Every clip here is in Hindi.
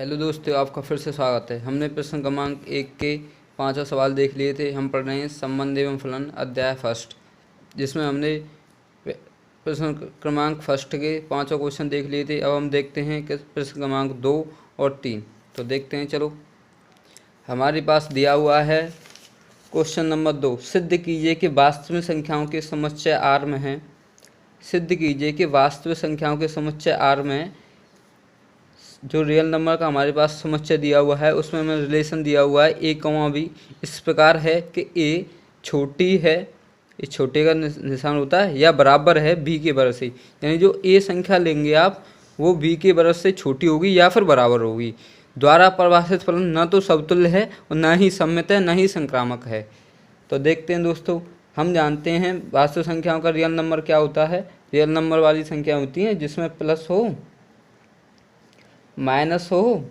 हेलो दोस्तों, आपका फिर से स्वागत है। हमने प्रश्न क्रमांक 1 के पांचों सवाल देख लिए थे। हम पढ़ रहे हैं संबंध एवं फलन अध्याय फर्स्ट, जिसमें हमने प्रश्न क्रमांक फर्स्ट के पांचों क्वेश्चन देख लिए थे। अब हम देखते हैं कि प्रश्न क्रमांक 2 और 3। तो देखते हैं, चलो। हमारे पास दिया हुआ है क्वेश्चन नंबर 2। सिद्ध कीजिए कि वास्तविक संख्याओं के समुच्चय आर में है। सिद्ध कीजिए कि वास्तविक संख्याओं के समुच्चय आर में जो रियल नंबर का हमारे पास समुच्चय दिया हुआ है उसमें हमें रिलेशन दिया हुआ है ए कॉमा बी। इस प्रकार है कि ए छोटी है, इस छोटे का निशान होता है, या बराबर है बी के बराबर से। यानी जो ए संख्या लेंगे आप वो बी के बराबर से छोटी होगी या फिर बराबर होगी। द्वारा परिभाषित फलन न तो समतुल्य है और न ही सममित है, न ही संक्रामक है। तो देखते हैं दोस्तों, हम जानते हैं वास्तविक संख्याओं का रियल नंबर क्या होता है। रियल नंबर वाली संख्या होती हैं जिसमें प्लस हो, माइनस हो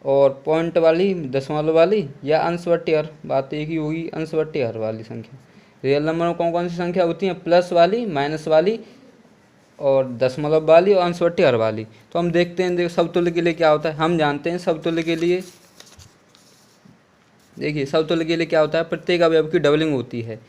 और पॉइंट वाली, दशमलव वाली, या अंश बट्टे हर, बात एक ही होगी, अंश बट्टे हर वाली संख्या। रियल नंबर में कौन कौन सी संख्या होती हैं? प्लस वाली, माइनस वाली और दशमलव वाली और अंश बट्टे हर वाली। तो हम देखते हैं, देखो समतुल्य के लिए क्या होता है। हम जानते हैं समतुल्य के लिए, देखिए समतुल्य के लिए क्या होता है, प्रत्येक अवयव की डबलिंग होती है।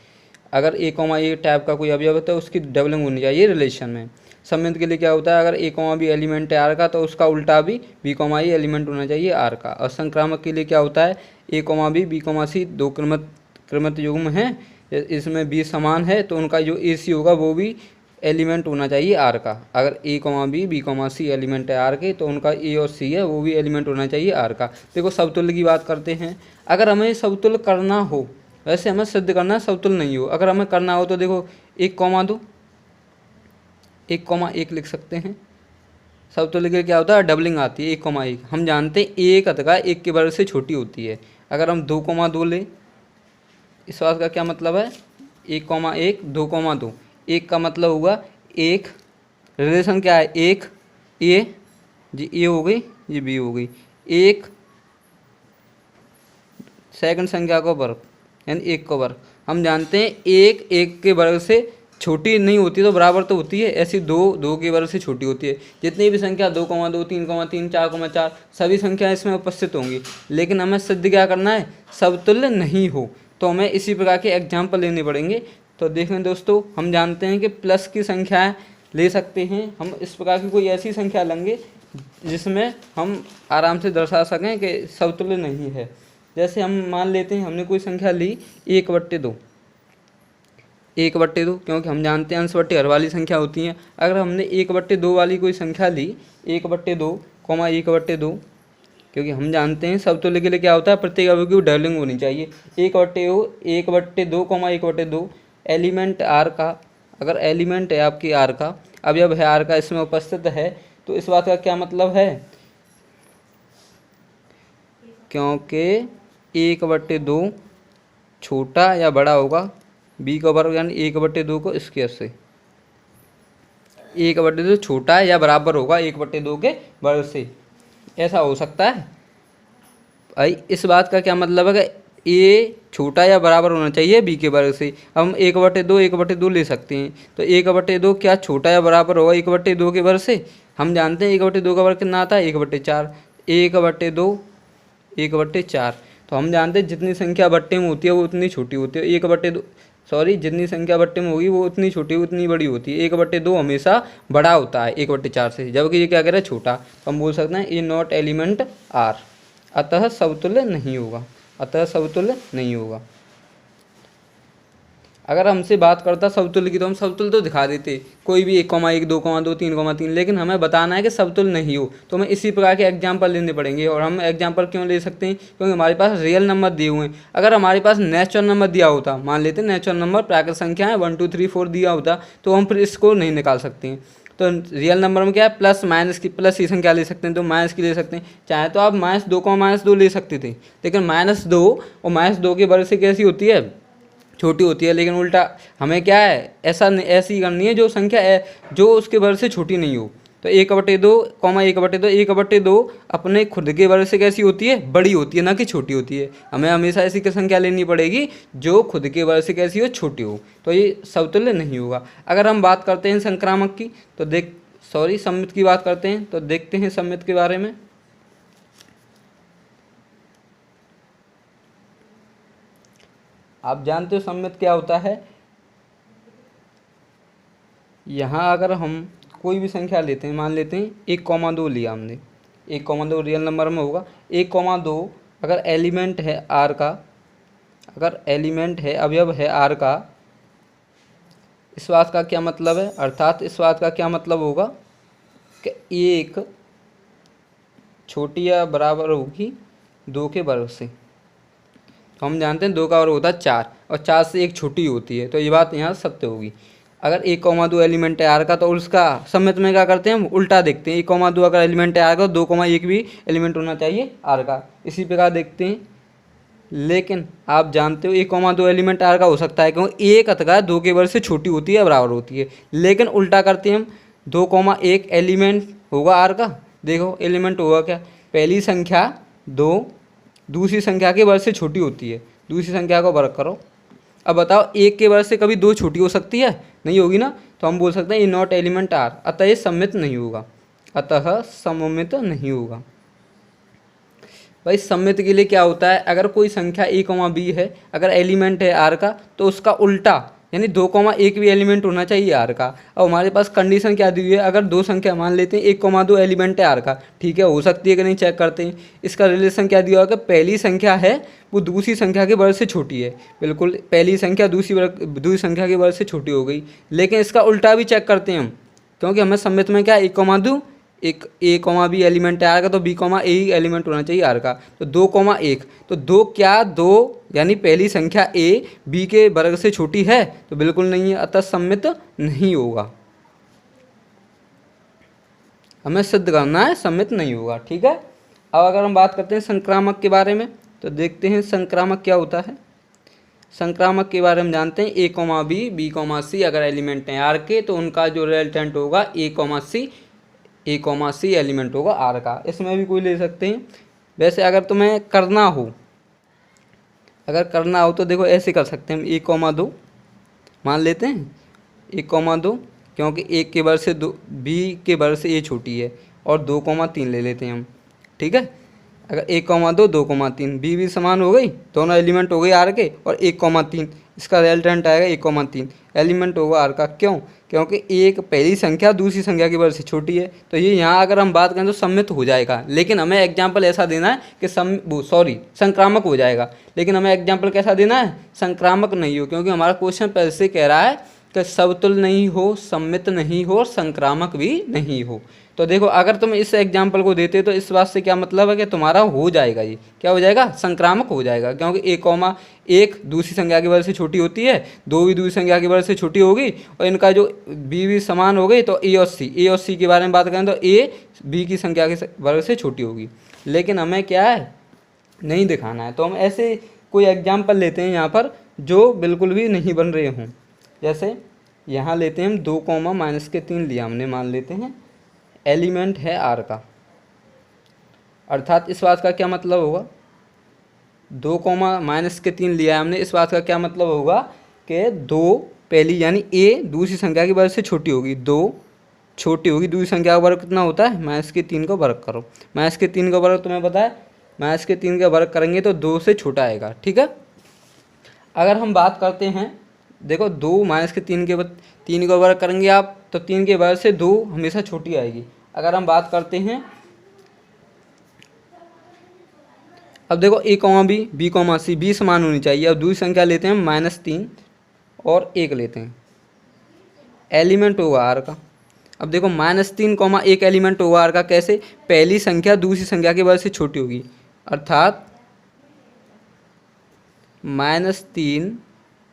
अगर ए कॉमा ए टाइप का कोई अवयव होता है उसकी डबलिंग होनी चाहिए रिलेशन में। सममित के लिए क्या होता है, अगर ए कॉमा बी एलिमेंट है आर का तो उसका उल्टा भी बी कॉमा ए एलिमेंट होना चाहिए आर का। और संक्रामक के लिए क्या होता है, ए कॉमा बी कॉमा सी दो क्रमित युग्म हैं, इसमें बी समान है तो उनका जो ए सी होगा वो भी एलिमेंट होना चाहिए आर का। अगर ए कॉमा बी कॉमा सी एलिमेंट है आर के तो उनका ए और सी है वो भी एलिमेंट होना चाहिए आर का। देखो समतुल्य की बात करते हैं। अगर हमें समतुल्य करना हो, वैसे हमें सिद्ध करना है समतुल्य नहीं हो, अगर हमें करना हो तो देखो 1,2 1,1 लिख सकते हैं। समतुल्य के क्या होता है, डबलिंग आती है 1,1। हम जानते हैं एक अतः 1 के बराबर से छोटी होती है। अगर हम 2,2 ले, इस बात का क्या मतलब है, 1,1 2,2। 1 का मतलब होगा 1, रिलेशन क्या है, 1 ए, जी ए हो गई, जी बी हो गई, 1 सेकंड संख्या का वर्ग यानी 1 का वर्ग। हम जानते हैं 1 1 के वर्ग से छोटी नहीं होती तो बराबर तो होती है, ऐसी 2 2 के वर्ग से छोटी होती है। जितनी भी संख्या 2,2 3,3 4,4 सभी संख्या इसमें उपस्थित होंगी। लेकिन हमें सिद्ध क्या करना है, समतुल्य नहीं हो, तो हमें इसी प्रकार के एग्जाम्पल लेने पड़ेंगे। तो देखें दोस्तों, हम जानते हैं कि प्लस की संख्याएँ ले सकते हैं। हम इस प्रकार की कोई ऐसी संख्या लेंगे जिसमें हम आराम से दर्शा सकें कि समतुल्य नहीं है। जैसे हम मान लेते हैं हमने कोई संख्या ली 1/2, 1/2, क्योंकि हम जानते हैं अंश बट्टे हर वाली संख्या होती हैं। अगर हमने 1/2 वाली कोई संख्या ली 1/2, 1/2, क्योंकि हम जानते हैं समतुल्य के लिए क्या होता है, प्रत्येक अवयव की डबलिंग होनी चाहिए। 1/2, 1/2 एलिमेंट आर का, अगर एलिमेंट है आपकी आर का, अवयव है आर का, इसमें उपस्थित है, तो इस बात का क्या मतलब है, क्योंकि 1/2 छोटा या बड़ा होगा बी का वर्ग, यानी 1/2 को स्क्वायर से 1/2 छोटा या बराबर होगा 1/2 के वर्ग से, ऐसा हो सकता है भाई। इस बात का क्या मतलब है कि ए छोटा या बराबर होना चाहिए बी के वर्ग से। हम 1/2 ले सकते हैं, तो 1/2 क्या छोटा या बराबर होगा 1/2 के वर्ग से। हम जानते हैं 1/2 का वर्ग कितना आता है, 1/4, 1/2 1/4। तो हम जानते हैं जितनी संख्या बट्टे में होती है वो उतनी छोटी होती है। 1/2 जितनी संख्या बट्टे में होगी वो उतनी छोटी उतनी बड़ी होती है। 1/2 हमेशा बड़ा होता है 1/4 से, जबकि ये क्या कह रहा है, छोटा। तो हम बोल सकते हैं ए नॉट एलिमेंट आर, अतः समतुल्य नहीं होगा, अतः समतुल्य नहीं होगा। अगर हमसे बात करता समतुल्य की तो हम समतुल्य तो दिखा देते, कोई भी 1,1 2,2 3,3, लेकिन हमें बताना है कि समतुल्य नहीं हो, तो हमें इसी प्रकार के एग्जाम्पल लेने पड़ेंगे। और हम एग्जाम्पल क्यों ले सकते हैं, क्योंकि हमारे पास रियल नंबर दिए हुए हैं। अगर हमारे पास नेचुरल नंबर दिया होता, मान लेते हैं नेचुरल नंबर प्राकृतिक संख्या है 1 2 3 4 दिया होता, तो हम फिर इसको नहीं निकाल सकते हैं। तो रियल नंबर में क्या है, प्लस माइनस की, प्लस की संख्या ले सकते हैं तो माइनस की ले सकते हैं। चाहे तो आप -2 ले सकते थे, लेकिन -2 और -2 के वर्ग से कैसी होती है, छोटी होती है। लेकिन उल्टा हमें क्या है, ऐसी करनी है जो संख्या है जो उसके वर्ग से छोटी नहीं हो। तो 1/2, 1/2 अपने खुद के वर्ग से कैसी होती है, बड़ी होती है, ना कि छोटी होती है। हमें हमेशा ऐसी की संख्या लेनी पड़ेगी जो खुद के वर्ग से कैसी हो, छोटी हो, तो ये समतुल्य नहीं होगा। अगर हम बात करते हैं संक्रामक की तो सममित की बात करते हैं, तो देखते हैं सममित के बारे में। आप जानते हो सममित क्या होता है। यहाँ अगर हम कोई भी संख्या लेते हैं, मान लेते हैं 1,2 लिया हमने, 1,2 रियल नंबर में होगा। 1,2 अगर एलिमेंट है आर का, अगर एलिमेंट है, अवयव है आर का, इस बात का क्या मतलब है, अर्थात इस बात का क्या मतलब होगा कि एक छोटी या बराबर होगी 2 के वर्ग से। तो हम जानते हैं 2 का वर्ग होता है 4 और 4 से एक छोटी होती है, तो ये बात यहाँ सत्य होगी। अगर 1,2 एलिमेंट है आर का, तो उसका सममित में क्या करते हैं हम, उल्टा देखते हैं। 1,2 अगर एलिमेंट है आर का, तो 2,1 भी एलिमेंट होना चाहिए आर का, इसी प्रकार देखते हैं। लेकिन आप जानते हो 1,2 एलिमेंट आर का हो सकता है क्योंकि एक अतः 2 के वर्ग से छोटी होती है, बराबर होती है। लेकिन उल्टा करते हैं हम, 2,1 एलिमेंट होगा आर का। देखो एलिमेंट होगा क्या, पहली संख्या 2 दूसरी संख्या के वर्ग से छोटी होती है, दूसरी संख्या को वर्ग करो। अब बताओ 1 के वर्ग से कभी 2 छोटी हो सकती है, नहीं होगी ना। तो हम बोल सकते हैं ये नॉट एलिमेंट आर, अतः ये सममित नहीं होगा, अतः सममित नहीं होगा। भाई सममित के लिए क्या होता है, अगर कोई संख्या a, b है, अगर एलिमेंट है आर का, तो उसका उल्टा यानी 2,1 भी एलिमेंट होना चाहिए आर का। अब हमारे पास कंडीशन क्या दी हुई है, अगर दो संख्या मान लेते हैं 1,2 एलिमेंट है आर का, ठीक है, हो सकती है कि नहीं चेक करते हैं। इसका रिलेशन क्या दिया होगा कि पहली संख्या है वो दूसरी संख्या के वर्ग से छोटी है, बिल्कुल पहली संख्या दूसरी संख्या के वर्ग से छोटी हो गई। लेकिन इसका उल्टा भी चेक करते हैं हम, क्योंकि हमें सममित में क्या 1,2 एक a, b एलिमेंट है आर का, तो b, a ही एलिमेंट होना चाहिए आर का। तो 2,1 तो 2 क्या 2 यानी पहली संख्या a b के वर्ग से छोटी है, तो बिल्कुल नहीं है, अतः सममित नहीं होगा। हमें सिद्ध करना है सममित नहीं होगा, ठीक है। अब अगर हम बात करते हैं संक्रामक के बारे में, तो देखते हैं संक्रामक क्या होता है। संक्रामक के बारे में जानते हैं, a, b, b, c अगर एलिमेंट हैं आर के, तो उनका जो रिजल्टेंट होगा a, c एलिमेंट होगा आर का। इसमें भी कोई ले सकते हैं। वैसे अगर तुम्हें करना हो, तो देखो ऐसे कर सकते हैं हम, 1,2 मान लेते हैं 1,2 क्योंकि 1 के वर्ग से 2 b के वर्ग से a छोटी है, और 2,3 ले लेते हैं हम, ठीक है। अगर 1,2 2,3 b भी समान हो गई, दोनों एलिमेंट हो गए आर के, और 1,3 इसका रिजल्टेंट आएगा 1,3 एलिमेंट होगा आर का। क्यों, क्योंकि एक पहली संख्या दूसरी संख्या की वर्ग से छोटी है, तो ये यहाँ अगर हम बात करें तो सममित हो जाएगा। लेकिन हमें एग्जाम्पल ऐसा देना है कि संक्रामक हो जाएगा, लेकिन हमें एग्जाम्पल कैसा देना है, संक्रामक नहीं हो, क्योंकि हमारा क्वेश्चन पहले से कह रहा है कि समतुल्य नहीं हो, सममित नहीं हो और संक्रामक भी नहीं हो। तो देखो अगर तुम इस एग्जाम्पल को देते तो इस बात से क्या मतलब है कि तुम्हारा हो जाएगा, ये क्या हो जाएगा, संक्रामक हो जाएगा। क्योंकि 1,1 दूसरी संख्या की वर्ग से छोटी होती है, 2 भी दूसरी संख्या की वर्ग से छोटी होगी, और इनका जो b भी समान हो गई, तो a और c के बारे में बात करें तो a b की संख्या के वर्ग से छोटी होगी। लेकिन हमें क्या है, नहीं दिखाना है, तो हम ऐसे कोई एग्जाम्पल लेते हैं यहाँ पर जो बिल्कुल भी नहीं बन रहे हों। जैसे यहाँ लेते हैं हम 2,-3 लिया हमने, मान लेते हैं एलिमेंट है आर का, अर्थात इस बात का क्या मतलब होगा, 2,-3 लिया है हमने, इस बात का क्या मतलब होगा कि 2 पहली यानी a दूसरी संख्या के वर्ग से छोटी होगी, 2 छोटी होगी, दूसरी संख्या का वर्ग कितना होता है, -3 का वर्ग करो। -3 का वर्ग तुम्हें पता है, -3 का वर्ग करेंगे तो 2 से छोटा आएगा, ठीक है। अगर हम बात करते हैं, देखो 2 -3 का वर्ग करेंगे आप, तो 3 के वर्ग से 2 हमेशा छोटी आएगी। अगर हम बात करते हैं, अब देखो a, b, c b समान होनी चाहिए। अब दूसरी संख्या लेते हैं -3 और 1 लेते हैं, एलिमेंट होगा आर का। अब देखो -3, 1 एलिमेंट होगा आर का, कैसे, पहली संख्या दूसरी संख्या के वर्ग से छोटी होगी, अर्थात -3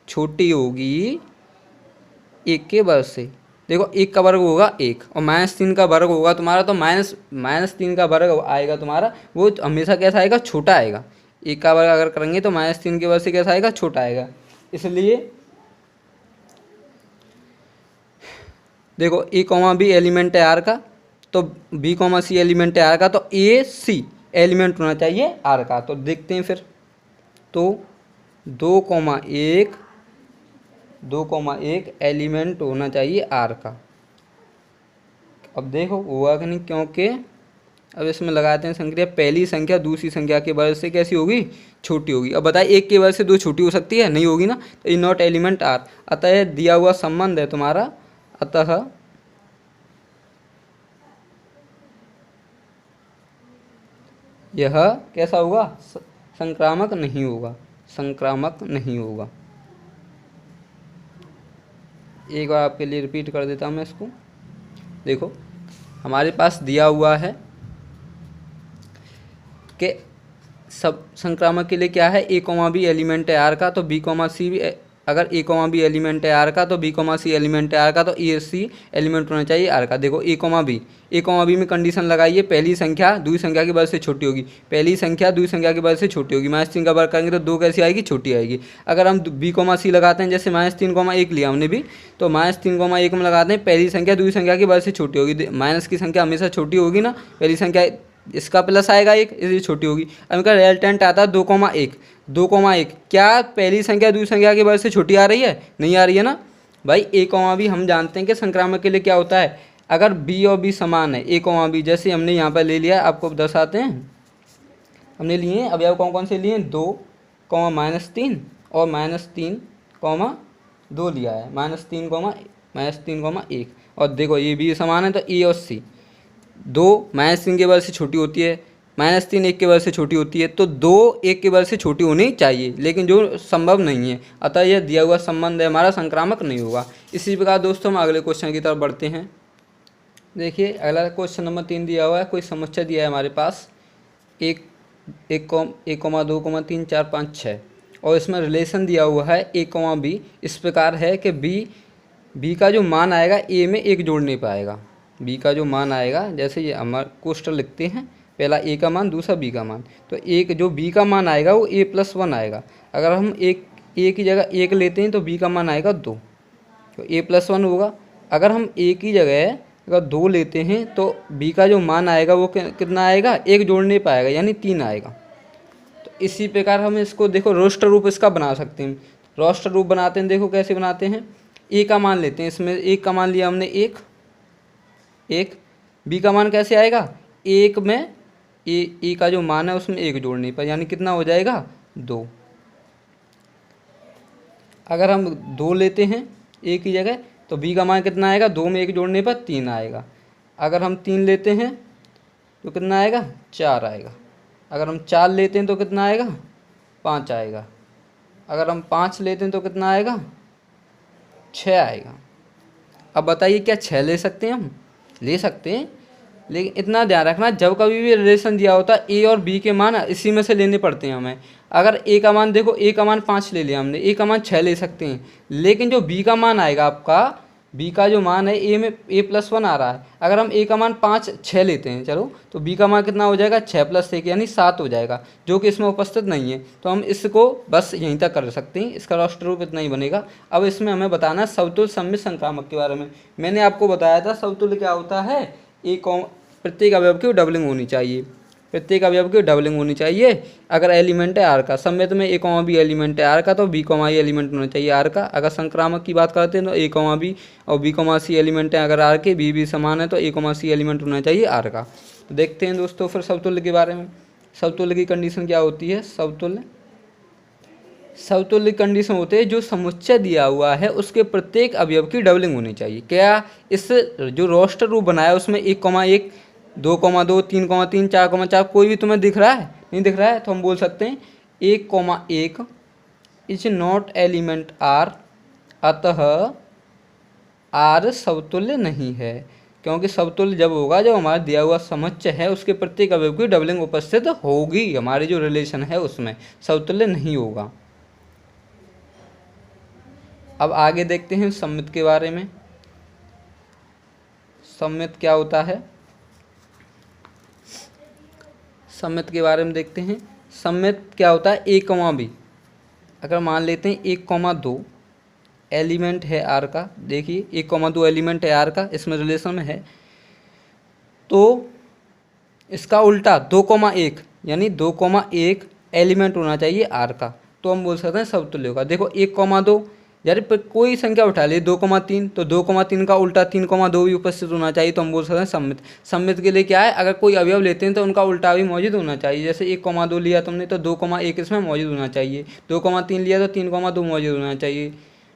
छोटी होगी 1 के वर्ग से। देखो 1 का वर्ग होगा 1 और -3 का वर्ग होगा तुम्हारा, तो -3 का वर्ग आएगा तुम्हारा, वो हमेशा कैसा आएगा, छोटा आएगा। 1 का वर्ग अगर करेंगे तो -3 के वर्ग से कैसा आएगा, छोटा आएगा। इसलिए देखो a, b एलिमेंट है आर का, तो b, c एलिमेंट है आर का, तो a, c एलिमेंट होना चाहिए आर का। तो देखते हैं फिर, तो 2,1 एलिमेंट होना चाहिए आर का। अब देखो हुआ कि नहीं, क्योंकि अब इसमें लगाते हैं संक्रिया, पहली संख्या दूसरी संख्या के वर्ग से कैसी होगी, छोटी होगी। अब बताइए एक के वर्ग से दो छोटी हो सकती है, नहीं होगी ना, तो ये नॉट एलिमेंट आर। अतः यह दिया हुआ संबंध है तुम्हारा, अतः यह कैसा होगा, संक्रामक नहीं होगा, संक्रामक नहीं होगा। एक बार आपके लिए रिपीट कर देता हूँ मैं इसको। देखो हमारे पास दिया हुआ है कि सब संक्रामक के लिए क्या है, ए कॉमा बी एलिमेंट है आर का, तो बी कॉमा सी भी, अगर ए कॉमा बी एलिमेंट है आर का तो बी कॉमा सी एलिमेंट है आर का, तो ए सी एलिमेंट होना चाहिए आर का। देखो ए कॉमा बी में कंडीशन लगाइए, पहली संख्या दूसरी संख्या के वर्ग से छोटी होगी, पहली संख्या दूसरी संख्या के वर्ग से छोटी होगी, -3 का वर्ग करेंगे तो 2 कैसी आएगी, छोटी आएगी। अगर हम बी कॉमा सी लगाते हैं, जैसे -3,1 लिया हमने भी, तो -3,1 में लगाते हैं, पहली संख्या दूसरी संख्या के वर्ग से छोटी होगी, माइनस की संख्या हमेशा छोटी होगी ना, पहली संख्या इसका प्लस आएगा 1, इसलिए छोटी होगी। अब इनका रिजल्टेंट आता है 2,1, क्या पहली संख्या दूसरी संख्या के वर्ग से छोटी आ रही है, नहीं आ रही है ना भाई। ए कॉमा बी हम जानते हैं कि संक्रामक के लिए क्या होता है, अगर बी और बी समान है, ए कॉमा बी, जैसे हमने यहाँ पर ले लिया, आपको दर्शाते हैं, हमने लिए हैं अवयव कौन कौन से लिए हैं, 2, -3 और -3,2 लिया है, -3,1। और देखो ये भी समान है, तो ए और सी, 2 -3 के वर्ग से छोटी होती है, -3 1 के वर्ग से छोटी होती है, तो 2 1 के वर्ग से छोटी होनी चाहिए, लेकिन जो संभव नहीं है। अतः यह दिया हुआ संबंध है हमारा, संक्रामक नहीं होगा। इसी प्रकार दोस्तों हम अगले क्वेश्चन की तरफ बढ़ते हैं। देखिए अगला क्वेश्चन नंबर 3 दिया हुआ है, कोई समस्या दिया है हमारे पास, 1, 2, 3, 4, 5, 6, और इसमें रिलेशन दिया हुआ है ए कॉमा बी, इस प्रकार है कि बी का जो मान आएगा ए में 1 जोड़ नहीं पाएगा। बी का जो मान आएगा, जैसे ये हमारे कोष्टक लिखते हैं, पहला ए का मान दूसरा बी का मान, तो एक जो बी का मान आएगा वो a+1 आएगा। अगर हम ए की जगह 1 लेते हैं तो बी का मान आएगा 2, तो a+1 होगा। अगर हम ए की जगह अगर 2 लेते हैं तो बी का जो मान आएगा वो कितना आएगा, 1 जोड़ नहीं पाएगा, यानी 3 आएगा। तो इसी प्रकार हम इसको देखो रोस्टर रूप इसका बना सकते हैं। रोस्टर रूप बनाते हैं, देखो कैसे बनाते हैं, ए का मान लेते हैं, इसमें 1 का मान लिया हमने, 1, बी का मान कैसे आएगा, 1 में ए का जो मान है उसमें 1 जोड़ने पर, यानी कितना हो जाएगा, 2। अगर हम 2 लेते हैं ए की जगह तो बी का मान कितना आएगा, 2 में 1 जोड़ने पर 3 आएगा। अगर हम 3 लेते हैं तो कितना आएगा, 4 आएगा। अगर हम 4 लेते हैं तो कितना आएगा, 5 आएगा। अगर हम 5 लेते हैं तो कितना आएगा, 6 आएगा। अब बताइए क्या 6 ले सकते हैं हम, ले सकते हैं, लेकिन इतना ध्यान रखना, जब कभी भी रिलेशन दिया होता है ए और बी के मान इसी में से लेने पड़ते हैं हमें। अगर ए का मान देखो, ए का मान 5 ले लिया हमने, ए का मान 6 ले सकते हैं, लेकिन जो बी का मान आएगा आपका, बी का जो मान है ए में a+1 आ रहा है, अगर हम ए का मान 5 6 लेते हैं चलो, तो बी का मान कितना हो जाएगा, 6 + 1 यानी 7 हो जाएगा, जो कि इसमें उपस्थित नहीं है। तो हम इसको बस यहीं तक कर सकते हैं, इसका रोस्टर रूप इतना ही बनेगा। अब इसमें हमें बताना है समतुल्य सममित संक्रामक के बारे में। मैंने आपको बताया था समतुल्य क्या होता है, प्रत्येक अवयव की डबलिंग होनी चाहिए, प्रत्येक अवयव की डबलिंग होनी चाहिए। अगर एलिमेंट है आर का, सममित में ए कॉमा बी एलिमेंट है आर का, तो बी कॉमा ए एलिमेंट होना चाहिए आर का। अगर संक्रामक की बात करते हैं तो ए कॉमा बी और बी कॉमा सी एलिमेंट है अगर आर के, बी समान है तो ए कॉमा सी एलिमेंट होना चाहिए आर का। तो देखते हैं दोस्तों फिर समतुल्य के बारे में। समतुल्य की कंडीशन क्या होती है, समतुल्य कंडीशन होते हैं जो समुच्चय दिया हुआ है उसके प्रत्येक अवयव की डबलिंग होनी चाहिए। क्या इस जो रोस्टर रूप बनाया उसमें 1,1 2,2 3,3 4,4 कोई भी तुम्हें दिख रहा है, नहीं दिख रहा है, तो हम बोल सकते हैं 1,1 इज नॉट एलिमेंट आर, अतः आर समतुल्य नहीं है। क्योंकि समतुल्य जब होगा जब हमारा दिया हुआ समुच्चय है उसके प्रत्येक अवयव की डबलिंग उपस्थित होगी, हमारे जो रिलेशन है उसमें समतुल्य नहीं होगा। अब आगे देखते हैं सममित के बारे में। सममित क्या होता है, सममित के बारे में देखते हैं। सममित क्या होता है, ए कॉमा बी, अगर मान लेते हैं 1,2 एलिमेंट है आर का, देखिए 1,2 एलिमेंट है आर का, इसमें रिलेशन में है, तो इसका उल्टा 2,1 यानी 2,1 एलिमेंट होना चाहिए आर का, तो हम बोल सकते हैं समतुल्य होगा। देखो 1,2 यार कोई संख्या उठा ली 2,3, तो 2,3 का उल्टा 3,2 भी उपस्थित होना चाहिए, तो हम बोल सकते हैं सममित। सममित के लिए क्या है, अगर कोई अवयव लेते हैं तो उनका उल्टा भी मौजूद होना चाहिए। जैसे 1,2 लिया तुमने तो 2,1 इसमें मौजूद होना चाहिए, 2,3 लिया तो 3,2 मौजूद होना चाहिए।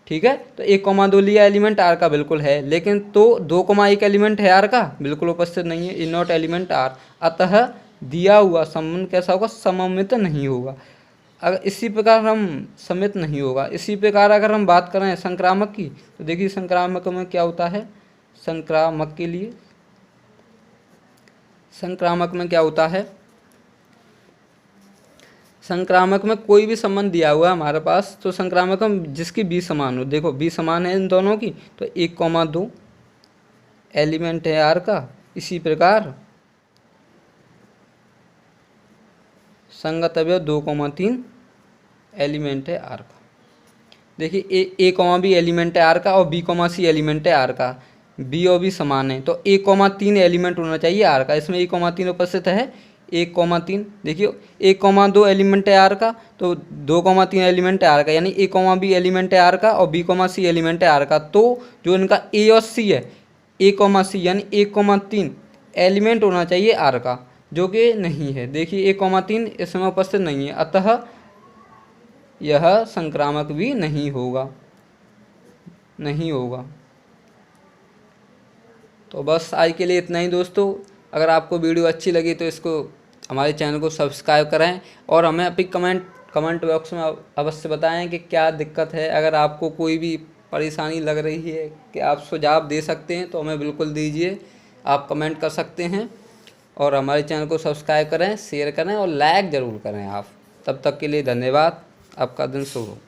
ठीक है, तो 1,2 लिया एलिमेंट आर का बिल्कुल है, लेकिन तो 2,1 एलिमेंट है आर का, बिल्कुल उपस्थित नहीं है, इज नॉट एलिमेंट आर। अतः दिया हुआ संबंध कैसा होगा, सममित नहीं होगा। अगर इसी प्रकार हम सममित नहीं होगा। इसी प्रकार अगर हम बात करें संक्रामक की, तो देखिए संक्रामक में क्या होता है, संक्रामक के लिए संक्रामक में क्या होता है, संक्रामक में कोई भी संबंध दिया हुआ है हमारे पास, तो संक्रामक में जिसकी बी समान हो, देखो बी समान है इन दोनों की, तो 1,2 एलिमेंट है आर का। इसी प्रकार संगत अवयव 2,3 एलिमेंट है आर का। देखिए ए कॉमा बी एलिमेंट है आर का और बी कॉमा सी एलिमेंट है आर का, बी और बी समान है, तो 1,3 एलिमेंट होना चाहिए आर का। इसमें 1,3 उपस्थित है, 1,3। देखिए 1,2 एलिमेंट है आर का, तो 2,3 एलिमेंट है आर का, यानी ए कॉमा बी एलिमेंट है आर का और बी कॉमा सी एलिमेंट है आर का। तो जो इनका ए और सी है, ए कॉमा सी यानी 1,3 एलिमेंट होना चाहिए आर का, जो कि नहीं है। देखिए 1,3 इसमें उपस्थित नहीं है, अतः यह संक्रामक भी नहीं होगा, नहीं होगा। तो बस आज के लिए इतना ही दोस्तों। अगर आपको वीडियो अच्छी लगी तो इसको हमारे चैनल को सब्सक्राइब करें और हमें अपनी कमेंट बॉक्स में अवश्य बताएं कि क्या दिक्कत है। अगर आपको कोई भी परेशानी लग रही है कि आप सुझाव दे सकते हैं तो हमें बिल्कुल दीजिए, आप कमेंट कर सकते हैं। और हमारे चैनल को सब्सक्राइब करें, शेयर करें और लाइक ज़रूर करें आप। तब तक के लिए धन्यवाद, आपका दिन शुभ हो।